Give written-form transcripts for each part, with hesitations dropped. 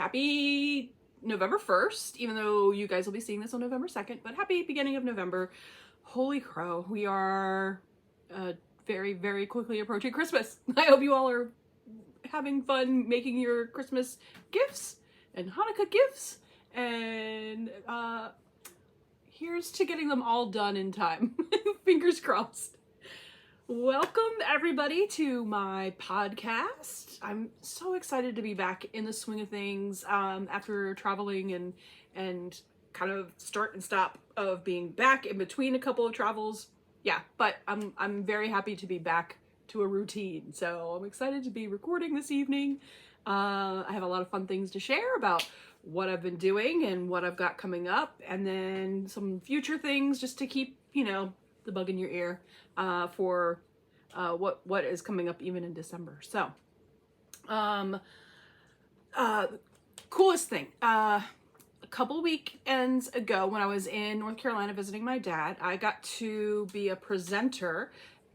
happy November 1st, even though you guys will be seeing this on November 2nd, but happy beginning of November. Holy crow, we are very, very quickly approaching Christmas. I hope you all are having fun making your Christmas gifts and Hanukkah gifts, and here's to getting them all done in time. Fingers crossed. Welcome everybody to my podcast. I'm so excited to be back in the swing of things after traveling and kind of start and stop of being back in between a couple of travels. Yeah, but I'm very happy to be back to a routine. So I'm excited to be recording this evening. I have a lot of fun things to share about what I've been doing and what I've got coming up, and then some future things just to keep, you know, the bug in your ear for what is coming up even in December. So coolest thing, a couple weekends ago when I was in North Carolina visiting my dad, I got to be a presenter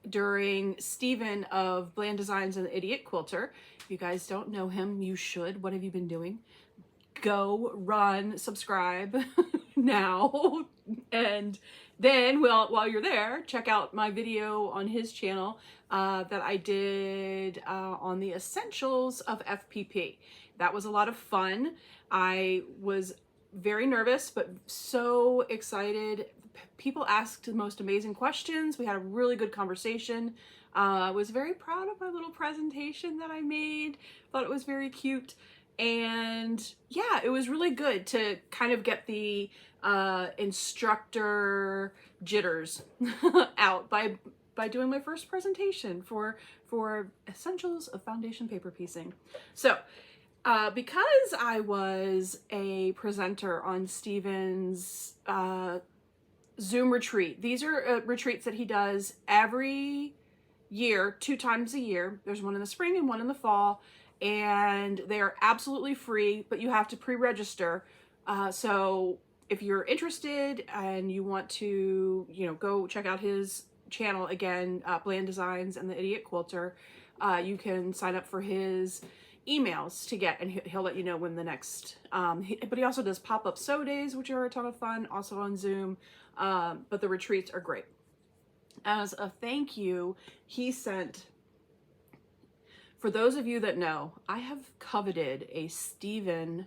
during Steven of Bland Designs and the Idiot Quilter. If you guys don't know him, you should. What have you been doing? Go, run, subscribe now, and then while you're there, check out my video on his channel that I did on the essentials of FPP. That was a lot of fun. I was very nervous, but so excited. People asked the most amazing questions. We had a really good conversation. I was very proud of my little presentation that I made. Thought it was very cute. And yeah, it was really good to kind of get the instructor jitters out by doing my first presentation for essentials of foundation paper piecing. So because I was a presenter on Steven's Zoom retreat, these are retreats that he does every year, 2 times a year. There's one in the spring and one in the fall, and they are absolutely free, but you have to pre-register. So if you're interested and you want to, you know, go check out his channel again, Bland Designs and the Idiot Quilter, you can sign up for his emails to get, and he'll let you know when the next, but he also does pop-up sew days, which are a ton of fun, also on Zoom, but the retreats are great. As a thank you, he sent, for those of you that know, I have coveted a Steven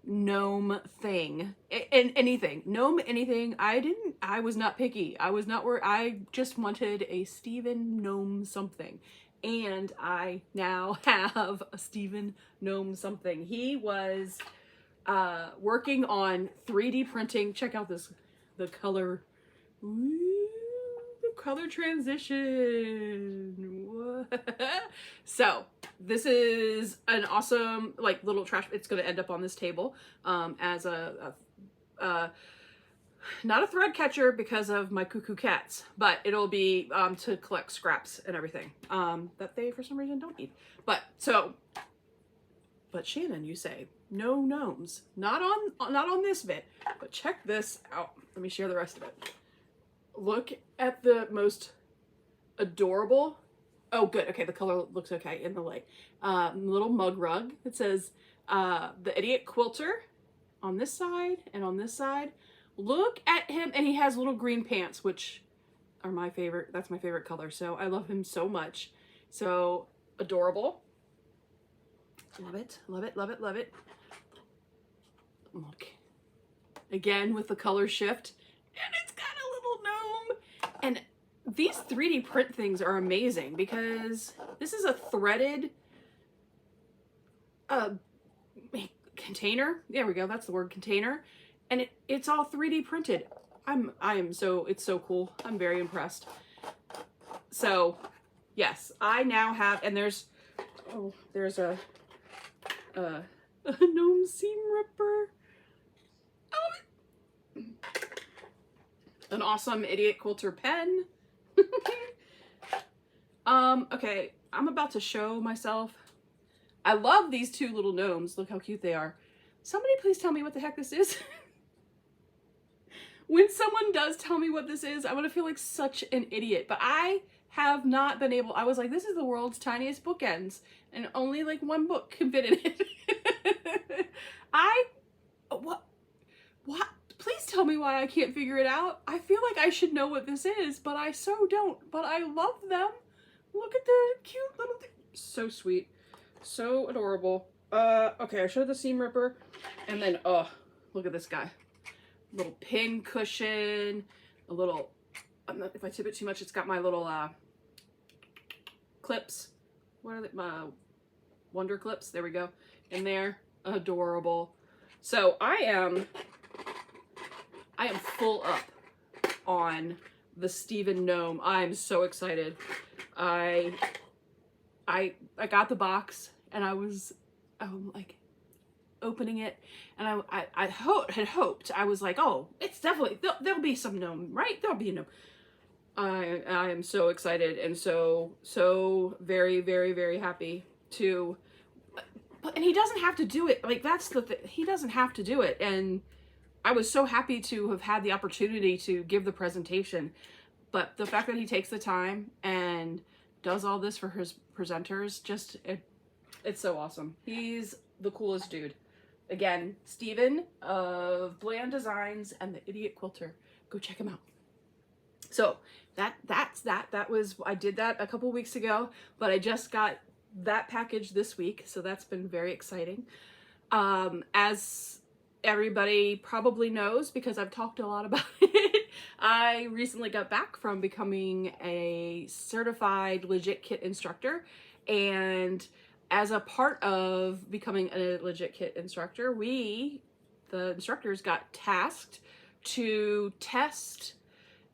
gnome thing, anything, gnome anything. I was not picky. I was not where I just wanted a Steven gnome something. And I now have a Steven gnome something. He was working on 3D printing. Check out the color. Ooh, the color transition. So this is an awesome, like, little trash. It's going to end up on this table as a not a thread catcher because of my cuckoo cats, but it'll be to collect scraps and everything that they for some reason don't eat. But Shannon, you say no gnomes, not on this bit, but check this out. Let me share the rest of it. Look at the most adorable. Oh, good. Okay, the color looks okay in the light. Little mug rug. It says the Idiot Quilter on this side and on this side. Look at him, and he has little green pants, which are my favorite. That's my favorite color, so I love him so much. So adorable. Love it, love it, love it, love it. Look. Again with the color shift, and it's got a little gnome. And these 3D print things are amazing because this is a threaded container. There we go, that's the word, container. And it's all 3D printed. It's so cool. I'm very impressed. So yes, I now have, and there's a gnome seam ripper. Oh, an awesome Idiot Quilter pen. Okay, I'm about to show myself. I love these 2 little gnomes. Look how cute they are. Somebody please tell me what the heck this is. When someone does tell me what this is, I'm gonna feel like such an idiot, but I have not been able, I was like, this is the world's tiniest bookends, and only like 1 book can fit in it. I, what, please tell me why I can't figure it out. I feel like I should know what this is, but I so don't, but I love them. Look at the cute little thing. So sweet. So adorable. Okay, I showed the seam ripper, and then, oh, look at this guy. Little pin cushion, a little, if I tip it too much, it's got my little, clips. What are they? My Wonder Clips. There we go. In there. Adorable. So I am full up on the Steven gnome. I'm so excited. I got the box and I was like opening it, and I had hoped, I was like, oh, it's definitely, there'll be some gnome, right? There'll be a gnome. I am so excited and so very, very, very happy to, and he doesn't have to do it. Like, that's the thing. He doesn't have to do it. And I was so happy to have had the opportunity to give the presentation. But the fact that he takes the time and does all this for his presenters, just, it's so awesome. He's the coolest dude. Again, Steven of Bland Designs and the Idiot Quilter. Go check him out. So that was, I did that a couple weeks ago, but I just got that package this week, so that's been very exciting. As everybody probably knows, because I've talked a lot about it, I recently got back from becoming a certified Legit Kit instructor, and as a part of becoming a Legit Kit instructor, the instructors got tasked to test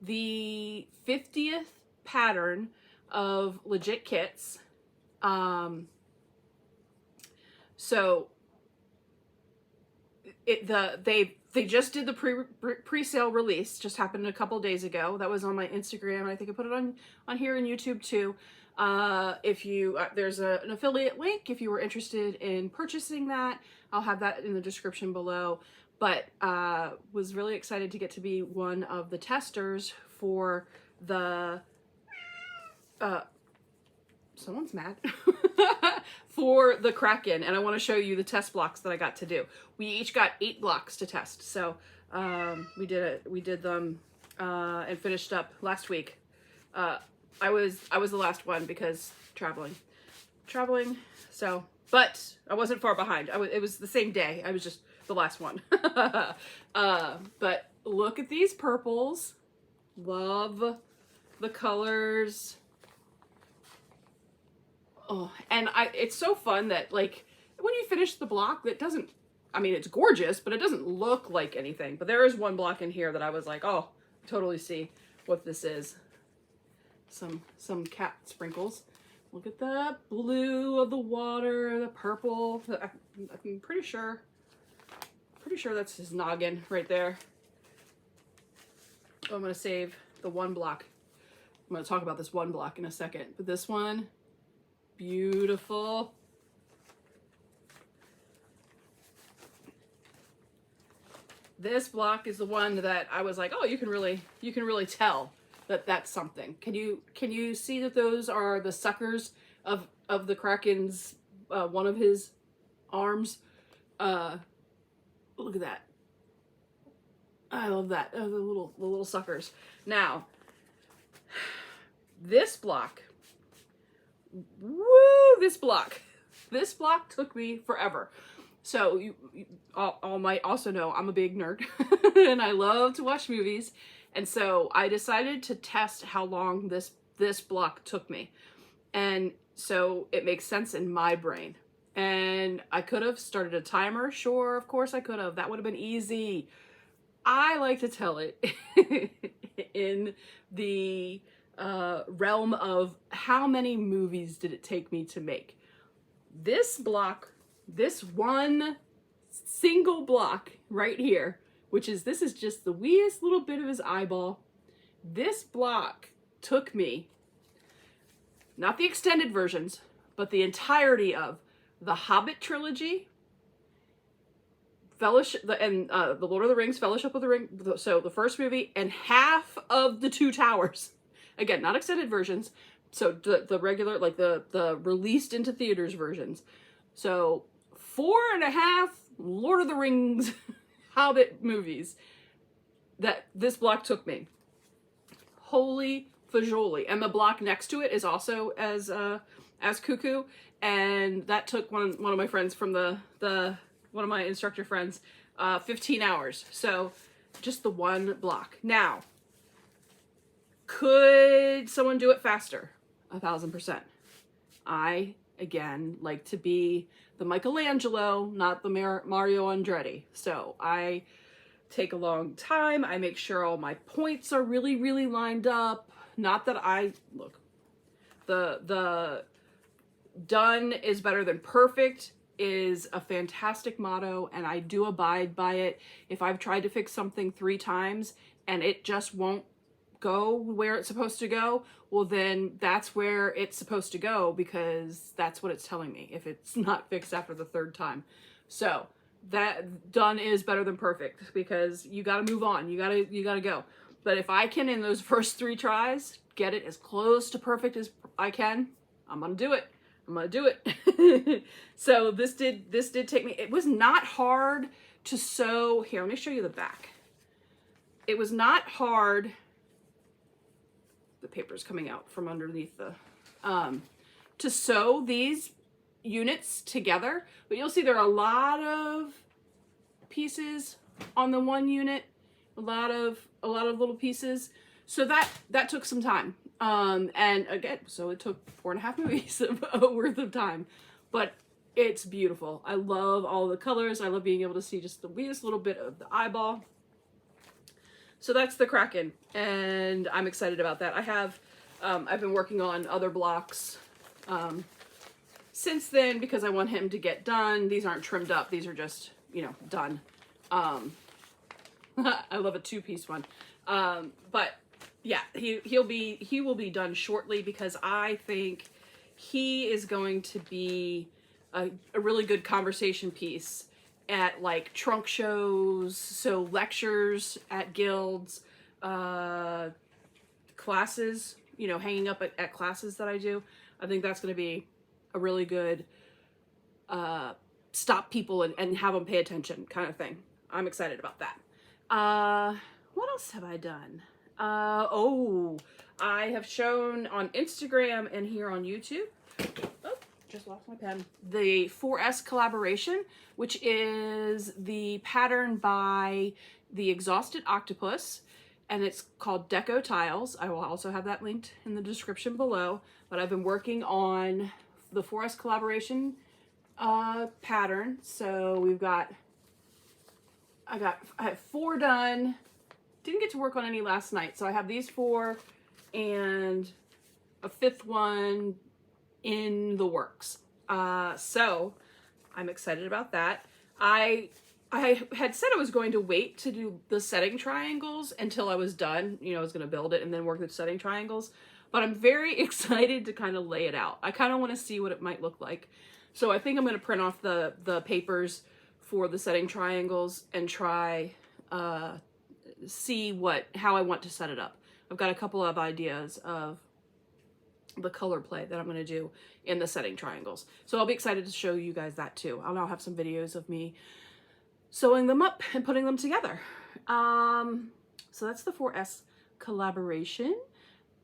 the 50th pattern of Legit Kits. So they just did the pre-sale release, just happened a couple days ago. That was on my Instagram. I think I put it on here on YouTube too. If you, there's an affiliate link if you were interested in purchasing that. I'll have that in the description below. But was really excited to get to be one of the testers for the, someone's mad, for the Kraken. And I want to show you the test blocks that I got to do. We each got 8 blocks to test. So we did them and finished up last week. I was the last one because traveling. So, but I wasn't far behind. It was the same day. I was just the last one. But look at these purples. Love the colors. Oh, and it's so fun that, like, when you finish the block, that doesn't, I mean, it's gorgeous, but it doesn't look like anything. But there is one block in here that I was like, oh, totally see what this is. Some cat sprinkles. Look at the blue of the water, the purple. I'm pretty sure that's his noggin right there. Oh, I'm gonna save the one block. I'm gonna talk about this one block in a second, but this one, beautiful. This block is the one that I was like, oh, you can really tell that that's something. Can you see that those are the suckers of the Kraken's, one of his arms? Look at that. I love that. Oh, the little suckers. Now, this block, woo, this block took me forever. So you all might also know I'm a big nerd and I love to watch movies. And so I decided to test how long this block took me. And so it makes sense in my brain. And I could have started a timer. Sure, of course I could have. That would have been easy. I like to tell it in the realm of how many movies did it take me to make. This block, this one single block right here, this is just the weeest little bit of his eyeball. This block took me, not the extended versions, but the entirety of the Hobbit trilogy, Fellowship, and the Lord of the Rings, Fellowship of the Ring, so the first movie, and half of the Two Towers. Again, not extended versions, so the regular, like the released into theaters versions. So 4.5 Lord of the Rings Hobbit movies that this block took me. Holy fajoli. And the block next to it is also as cuckoo, and that took one of my friends from one of my instructor friends 15 hours. So just the one block. Now, could someone do it faster? 1000%. I, again, like to be the Michelangelo, not the Mario Andretti. So I take a long time. I make sure all my points are really, really lined up. Not that look, the done is better than perfect is a fantastic motto, and I do abide by it. If I've tried to fix something 3 times and it just won't go where it's supposed to go, well then that's where it's supposed to go, because that's what it's telling me if it's not fixed after the 3rd time. So that done is better than perfect, because you got to move on. You got to go. But if I can, in those first 3 tries, get it as close to perfect as I can, I'm going to do it. I'm going to do it. So this did take me, it was not hard to sew. Here, let me show you the back. It was not hard. The paper's coming out from underneath the, to sew these units together, but you'll see there are a lot of pieces on the one unit, a lot of little pieces. So that took some time. And again, so it took 4.5 movies worth of time, but it's beautiful. I love all the colors. I love being able to see just the least little bit of the eyeball. So that's the Kraken, and I'm excited about that. I've been working on other blocks since then, because I want him to get done. These aren't trimmed up. These are just, done. I love a 2-piece one. But yeah, he will be done shortly, because I think he is going to be a really good conversation piece at like trunk shows, so lectures at guilds, classes, hanging up at classes that I do. I think that's going to be a really good stop people and have them pay attention kind of thing. I'm excited about that. What else have I done? I have shown on Instagram and here on YouTube. Oh, just lost my pen. The 4S collaboration, which is the pattern by the Exhausted Octopus, and it's called Deco Tiles. I will also have that linked in the description below, but I've been working on the 4S collaboration pattern. So I have 4 done. Didn't get to work on any last night, so I have these 4 and a 5th one in the works. So I'm excited about that. I had said I was going to wait to do the setting triangles until I was done. I was going to build it and then work the setting triangles. But I'm very excited to kind of lay it out. I kind of want to see what it might look like. So I think I'm going to print off the papers for the setting triangles and try see how I want to set it up. I've got a couple of ideas of the color play that I'm going to do in the setting triangles. So I'll be excited to show you guys that too. I'll now have some videos of me sewing them up and putting them together. So that's the 4S collaboration.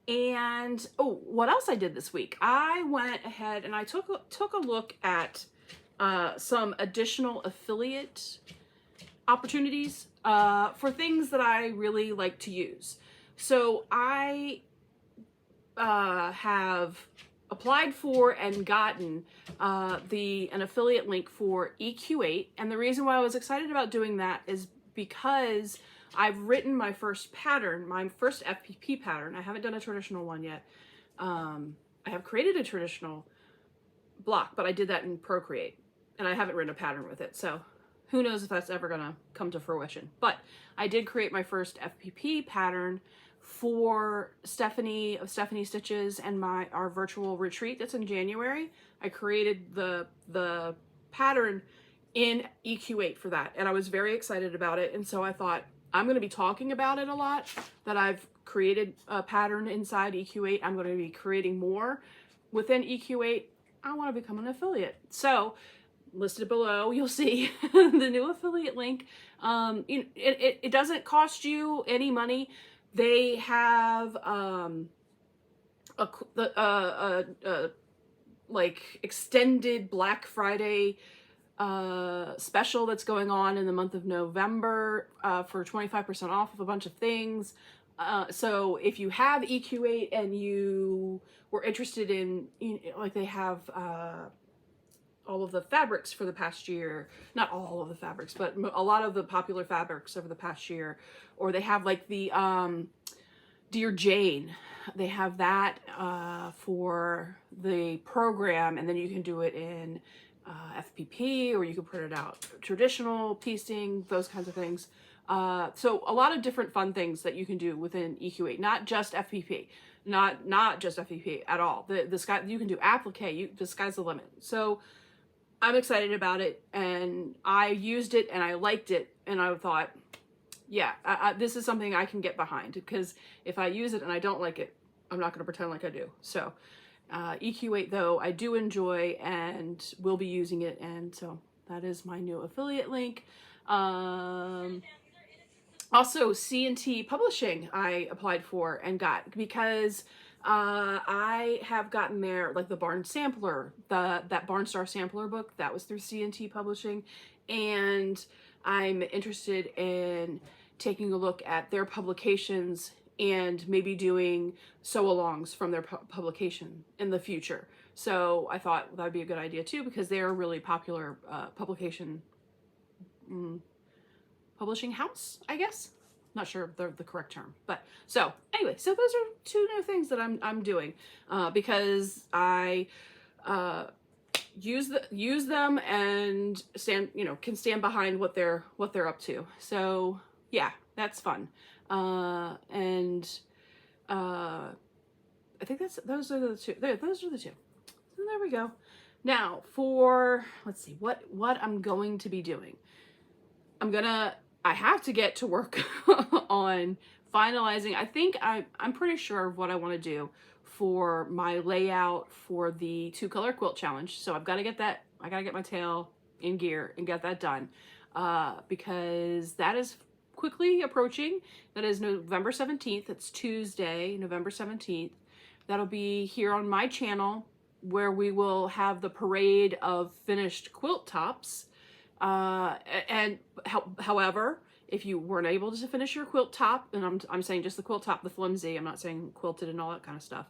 And what else I did this week? I went ahead and I took a look at some additional affiliate opportunities for things that I really like to use. So I have applied for and gotten an affiliate link for EQ8, and the reason why I was excited about doing that is because I've written my first pattern, my first FPP pattern. I haven't done a traditional one yet. I have created a traditional block, but I did that in Procreate, and I haven't written a pattern with it, so who knows if that's ever gonna come to fruition. But I did create my first FPP pattern for Stephanie of Stephanie Stitches and our virtual retreat that's in January. I created the pattern in EQ8 for that, and I was very excited about it. And so I thought, I'm going to be talking about it a lot, that I've created a pattern inside EQ8. I'm going to be creating more within EQ8. I want to become an affiliate. So listed below, you'll see the new affiliate link. It doesn't cost you any money. They have like extended Black Friday special that's going on in the month of November for 25% off of a bunch of things. So if you have EQ8 and you were interested in, like they have all of the fabrics for the past year, not all of the fabrics, but a lot of the popular fabrics over the past year, or they have like the Dear Jane, they have that for the program, and then you can do it in FPP, or you can print it out traditional piecing, those kinds of things. So a lot of different fun things that you can do within EQ8, not just FPP, not just FPP at all. The sky, you can do applique, the sky's the limit. So I'm excited about it, and I used it and I liked it, and I thought, yeah, this is something I can get behind, because if I use it and I don't like it, I'm not going to pretend like I do. So EQ8 though, I do enjoy and will be using it, and so that is my new affiliate link. Also, C&T Publishing I applied for and got, because I have gotten their, like the Barn Sampler, that Barnstar Sampler book, that was through C&T Publishing, and I'm interested in taking a look at their publications and maybe doing sew-alongs from their publication in the future. So I thought that would be a good idea too, because they're a really popular publishing house, I guess. Not sure if they're the correct term, but so anyway, so those are two new things that I'm doing because I use them and can stand behind what they're up to. So yeah, that's fun. And I think those are the two. Those are the two. So there we go. Now for, let's see, what I'm going to be doing. I have to get to work on finalizing. I think I'm pretty sure of what I want to do for my layout for the 2-color quilt challenge. So I've got to get that. I got to get my tail in gear and get that done because that is quickly approaching. That is November 17th. It's Tuesday, November 17th. That'll be here on my channel, where we will have the parade of finished quilt tops. However, if you weren't able to finish your quilt top, and I'm saying just the quilt top, the flimsy, I'm not saying quilted and all that kind of stuff.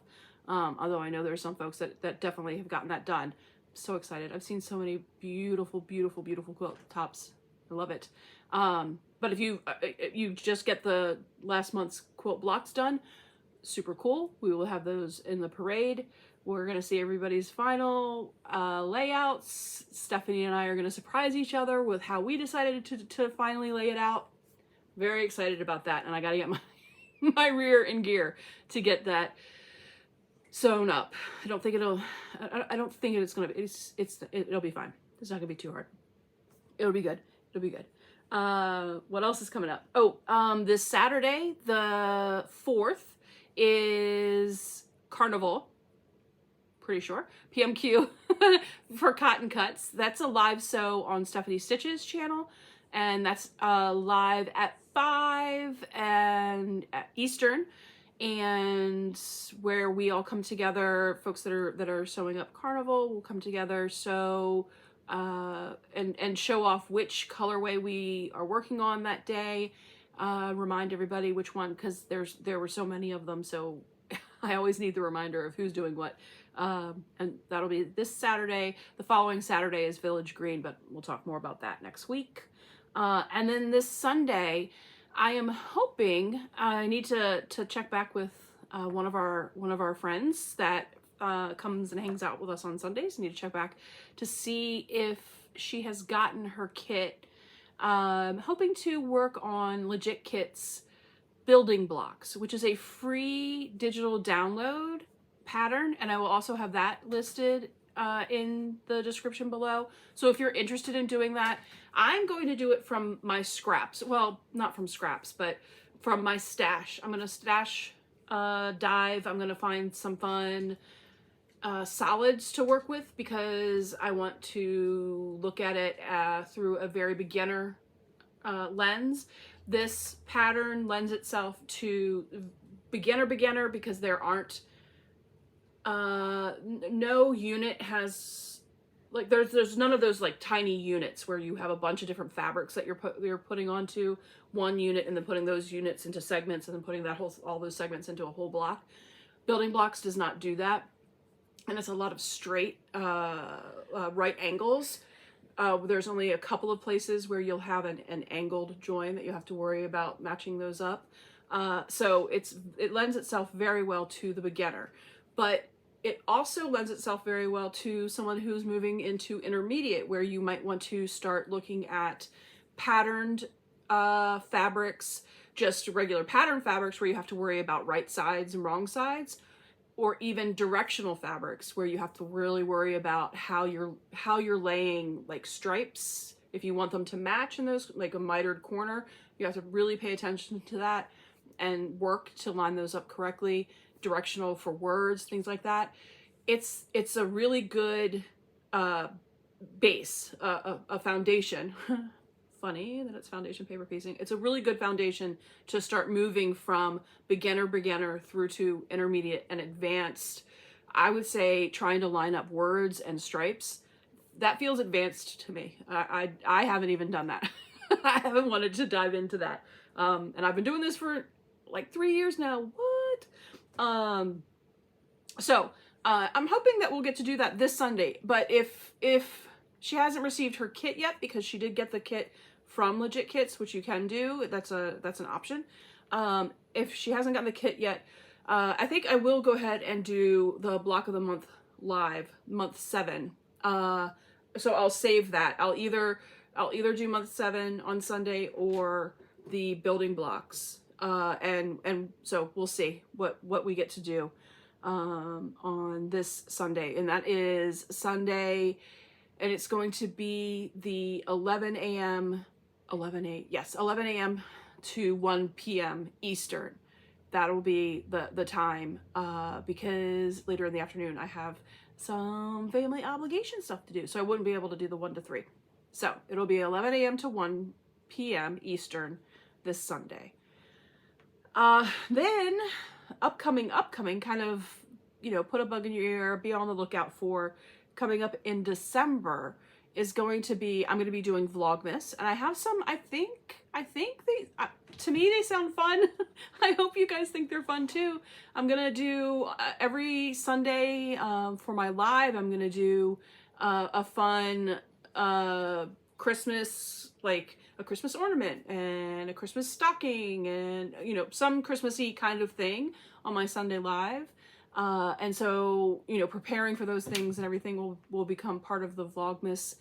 Although I know there are some folks that definitely have gotten that done. I'm so excited. I've seen so many beautiful, beautiful, beautiful quilt tops. I love it. But if you just get the last month's quilt blocks done, super cool. We will have those in the parade. We're going to see everybody's final layouts. Stephanie and I are going to surprise each other with how we decided to finally lay it out. Very excited about that. And I got to get my rear in gear to get that sewn up. I don't think it's going to be, it'll be fine. It's not going to be too hard. It'll be good. It'll be good. What else is coming up? Oh, this Saturday, the 4th, is Carnival. Pretty sure. PMQ for Cotton Cuts. That's a live sew on Stephanie Stitch's channel, and that's live at 5 and at Eastern, and where we all come together. Folks that are sewing up Carnival will come together, so and show off which colorway we are working on that day. Remind everybody which one, because there were so many of them, so I always need the reminder of who's doing what. And that'll be this Saturday. The following Saturday is Village Green, but we'll talk more about that next week. And then this Sunday, I am hoping, I need to check back with one of our friends that comes and hangs out with us on Sundays. I need to check back to see if she has gotten her kit. Hoping to work on Legit Kit's building blocks, which is a free digital download pattern, and I will also have that listed in the description below. So if you're interested in doing that, I'm going to do it from my scraps. Well, not from scraps, but from my stash. I'm going to stash dive. I'm going to find some fun solids to work with because I want to look at it through a very beginner lens. This pattern lends itself to beginner because there aren't no unit has like there's none of those like tiny units where you have a bunch of different fabrics that you're putting onto one unit and then putting those units into segments and then putting all those segments into a whole block. Building Blocks does not do that, and it's a lot of straight right angles. There's only a couple of places where you'll have an angled join that you have to worry about matching those up. So it lends itself very well to the beginner, but it also lends itself very well to someone who's moving into intermediate, where you might want to start looking at patterned fabrics, just regular pattern fabrics where you have to worry about right sides and wrong sides, or even directional fabrics where you have to really worry about how you're laying like stripes. If you want them to match in those, like a mitered corner, you have to really pay attention to that and work to line those up correctly. Directional for words, things like that. It's a really good base, a foundation. Funny that it's foundation paper piecing. It's a really good foundation to start moving from beginner through to intermediate and advanced. I would say trying to line up words and stripes, that feels advanced to me. I haven't even done that. I haven't wanted to dive into that. And I've been doing this for like 3 years now. What? So I'm hoping that we'll get to do that this Sunday. But if she hasn't received her kit yet, because she did get the kit from Legit Kits, which you can do, that's an option. If she hasn't gotten the kit yet, I think I will go ahead and do the Block of the Month live, month 7. So I'll save that. I'll either do month 7 on Sunday or the building blocks. And so we'll see what we get to do on this Sunday, and that is Sunday, and it's going to be the 11 a.m. to 1 p.m. Eastern. That'll be the time, because later in the afternoon I have some family obligation stuff to do, so I wouldn't be able to do the 1 to 3. So it'll be 11 a.m. to 1 p.m. Eastern this Sunday. Then upcoming kind of, put a bug in your ear, be on the lookout for coming up in December is going to be, I'm going to be doing Vlogmas, and I have some, I think they, to me, they sound fun. I hope you guys think they're fun too. I'm going to do every Sunday, for my live, I'm going to do, a fun, Christmas, like a Christmas ornament and a Christmas stocking and, some Christmassy kind of thing on my Sunday live. And so, preparing for those things and everything will become part of the Vlogmas,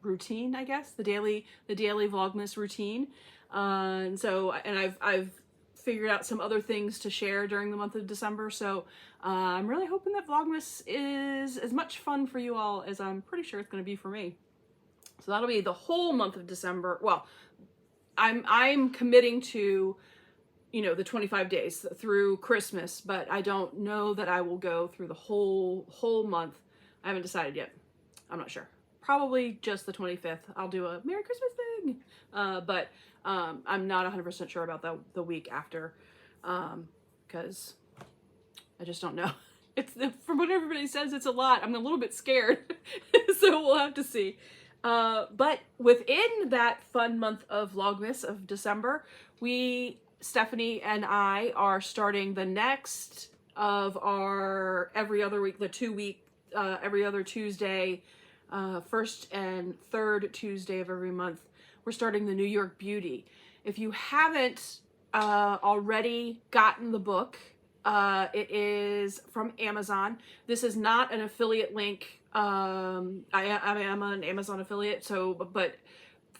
routine, I guess, the daily Vlogmas routine. And so, and I've figured out some other things to share during the month of December. So, I'm really hoping that Vlogmas is as much fun for you all as I'm pretty sure it's going to be for me. So that'll be the whole month of December. Well, I'm committing to, the 25 days through Christmas, but I don't know that I will go through the whole month. I haven't decided yet. I'm not sure. Probably just the 25th. I'll do a Merry Christmas thing. But I'm not 100% sure about the week after, because I just don't know. From what everybody says, it's a lot. I'm a little bit scared. So we'll have to see. But within that fun month of Vlogmas of December, Stephanie and I are starting the next of our every other week, the 2-week, every other Tuesday, first and third Tuesday of every month. We're starting the New York Beauty. If you haven't already gotten the book, it is from Amazon. This is not an affiliate link. I am an Amazon affiliate, but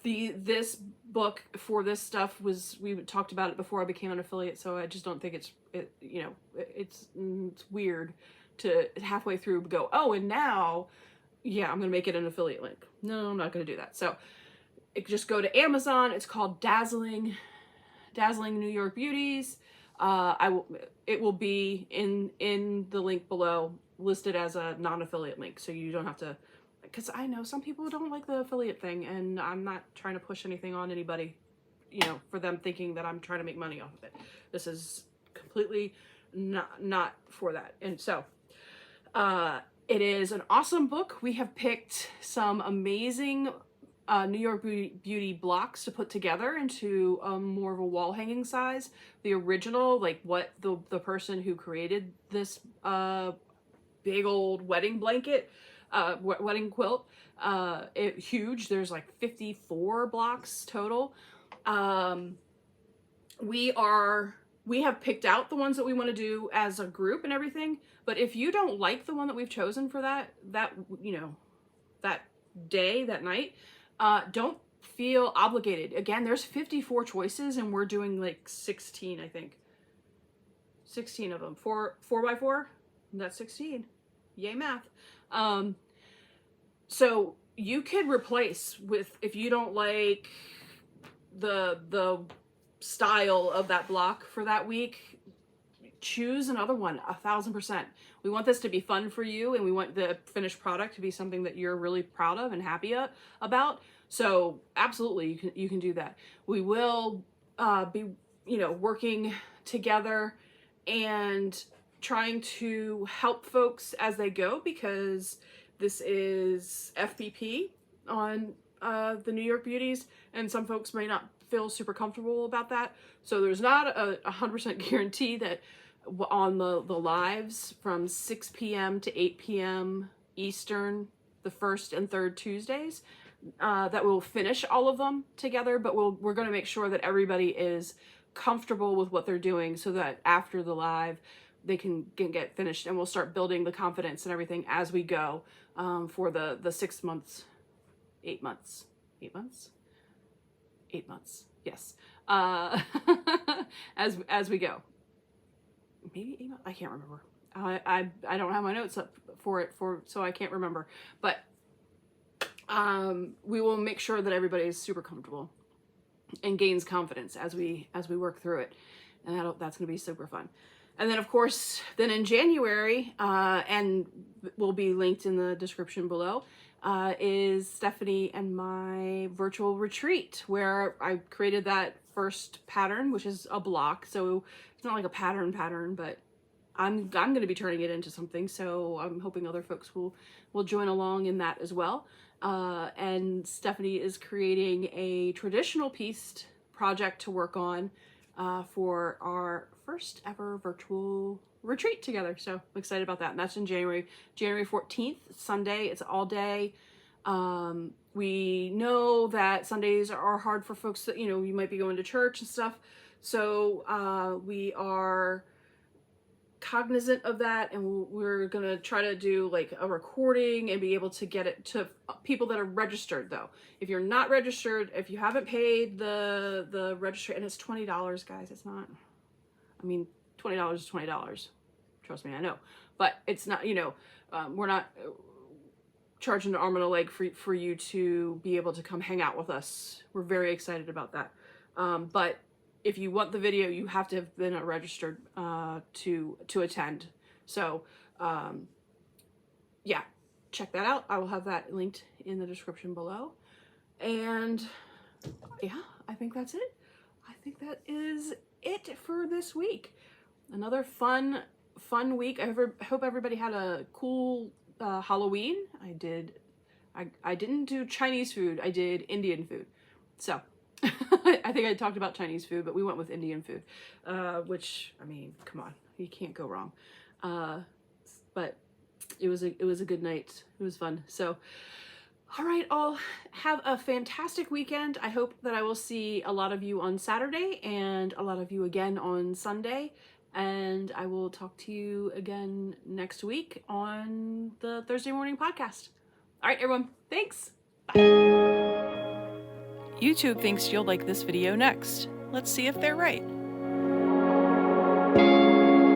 this book for this stuff we talked about it before I became an affiliate, so I just don't think it's weird to halfway through go, oh, and now, yeah, I'm gonna make it an affiliate link. No, I'm not gonna do that. So just go to Amazon. It's called Dazzling New York Beauties. it will be in the link below, listed as a non-affiliate link, so you don't have to, because I know some people don't like the affiliate thing, and I'm not trying to push anything on anybody, you know, for them thinking that I'm trying to make money off of it. This is completely not for that. And so it is an awesome book. We have picked some amazing New York Beauty blocks to put together into more of a wall hanging size. The original, like what the person who created this big old wedding blanket, wedding quilt, huge. There's like 54 blocks total. We have picked out the ones that we want to do as a group and everything. But if you don't like the one that we've chosen for that you know, that day, that night, don't feel obligated. Again, there's 54 choices and we're doing like 16, I think. 16 of them. 4 by 4? That's 16. Yay, math. So you could replace with, if you don't like the style of that block for that week, choose another one, 1000%. We want this to be fun for you, and we want the finished product to be something that you're really proud of and happy about. So absolutely, you can do that. We will be, you know, working together and trying to help folks as they go, because this is FBP on the New York Beauties, and some folks may not feel super comfortable about that. So there's not a 100% guarantee that on the lives from 6 p.m. to 8 p.m. Eastern, the first and third Tuesdays, that we'll finish all of them together, but we're going to make sure that everybody is comfortable with what they're doing, so that after the live they can get finished, and we'll start building the confidence and everything as we go, for the 6 months, 8 months, 8 months, 8 months. Yes. As we go. Maybe 8 months? I can't remember. I don't have my notes up for it, so I can't remember. But we will make sure that everybody is super comfortable and gains confidence as we work through it, and that's going to be super fun. And then, of course, then in January, and will be linked in the description below, is Stephanie and my virtual retreat, where I created that first pattern, which is a block. So it's not like a pattern, but I'm going to be turning it into something. So I'm hoping other folks will join along in that as well. And Stephanie is creating a traditional piece project to work on for our first ever virtual retreat together. So I'm excited about that. And that's in January 14th, Sunday. It's all day. We know that Sundays are hard for folks that, you know, you might be going to church and stuff. So we are cognizant of that, and we're gonna try to do like a recording and be able to get it to people that are registered. Though if you're not registered, if you haven't paid the registry, and it's $20, guys, it's not, I mean, $20 is $20, trust me, I know, but it's not, you know, we're not charging an arm and a leg for you to be able to come hang out with us. We're very excited about that. But if you want the video, you have to have been registered to attend. So yeah, check that out. I will have that linked in the description below. And yeah, I think that's it. I think that is it for this week. Another fun week. I hope everybody had a cool Halloween. I didn't do Chinese food. I did Indian food. So I think I talked about Chinese food, but we went with Indian food, which, I mean, come on, you can't go wrong. But it was a good night. It was fun. So, all right, all have a fantastic weekend. I hope that I will see a lot of you on Saturday and a lot of you again on Sunday. And I will talk to you again next week on the Thursday morning podcast. All right, everyone. Thanks. Bye. YouTube thinks you'll like this video next. Let's see if they're right.